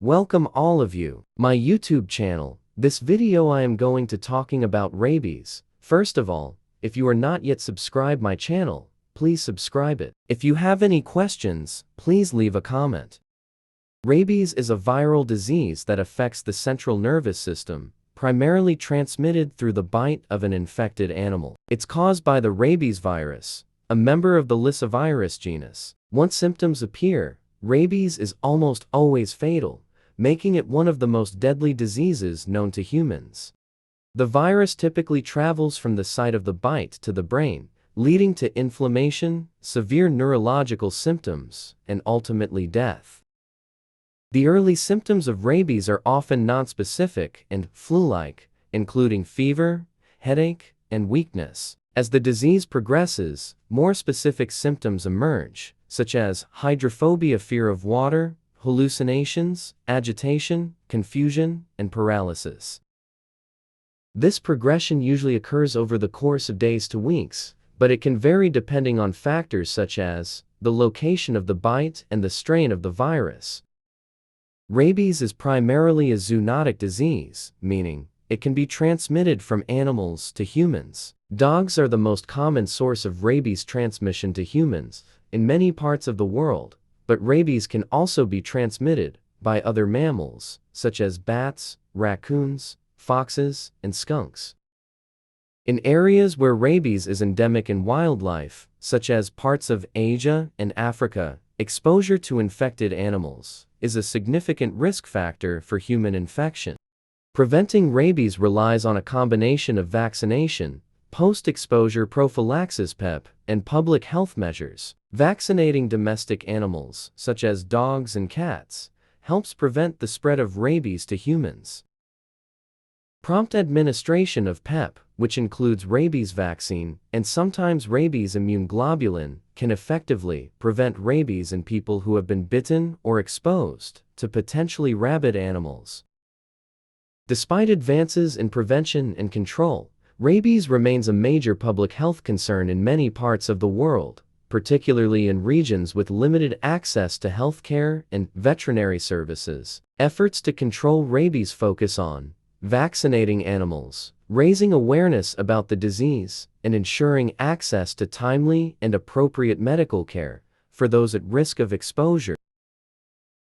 Welcome all of you, my YouTube channel. This video I am going to talking about rabies. First of all, if you are not yet subscribed my channel, please subscribe it. If you have any questions, please leave a comment. Rabies is a viral disease that affects the central nervous system, primarily transmitted through the bite of an infected animal. It's caused by the rabies virus, a member of the lyssavirus genus. Once symptoms appear, rabies is almost always fatal, making it one of the most deadly diseases known to humans. The virus typically travels from the site of the bite to the brain, leading to inflammation, severe neurological symptoms, and ultimately death. The early symptoms of rabies are often nonspecific and flu-like, including fever, headache, and weakness. As the disease progresses, more specific symptoms emerge, such as hydrophobia, fear of water, hallucinations, agitation, confusion, and paralysis. This progression usually occurs over the course of days to weeks, but it can vary depending on factors such as the location of the bite and the strain of the virus. Rabies is primarily a zoonotic disease, meaning it can be transmitted from animals to humans. Dogs are the most common source of rabies transmission to humans in many parts of the world, but rabies can also be transmitted by other mammals, such as bats, raccoons, foxes, and skunks. In areas where rabies is endemic in wildlife, such as parts of Asia and Africa, exposure to infected animals is a significant risk factor for human infection. Preventing rabies relies on a combination of vaccination, post-exposure prophylaxis (PEP), and public health measures. Vaccinating domestic animals, such as dogs and cats, helps prevent the spread of rabies to humans. Prompt administration of PEP, which includes rabies vaccine and sometimes rabies immune globulin, can effectively prevent rabies in people who have been bitten or exposed to potentially rabid animals. Despite advances in prevention and control, rabies remains a major public health concern in many parts of the world, particularly in regions with limited access to healthcare and veterinary services. Efforts to control rabies focus on vaccinating animals, raising awareness about the disease, and ensuring access to timely and appropriate medical care for those at risk of exposure.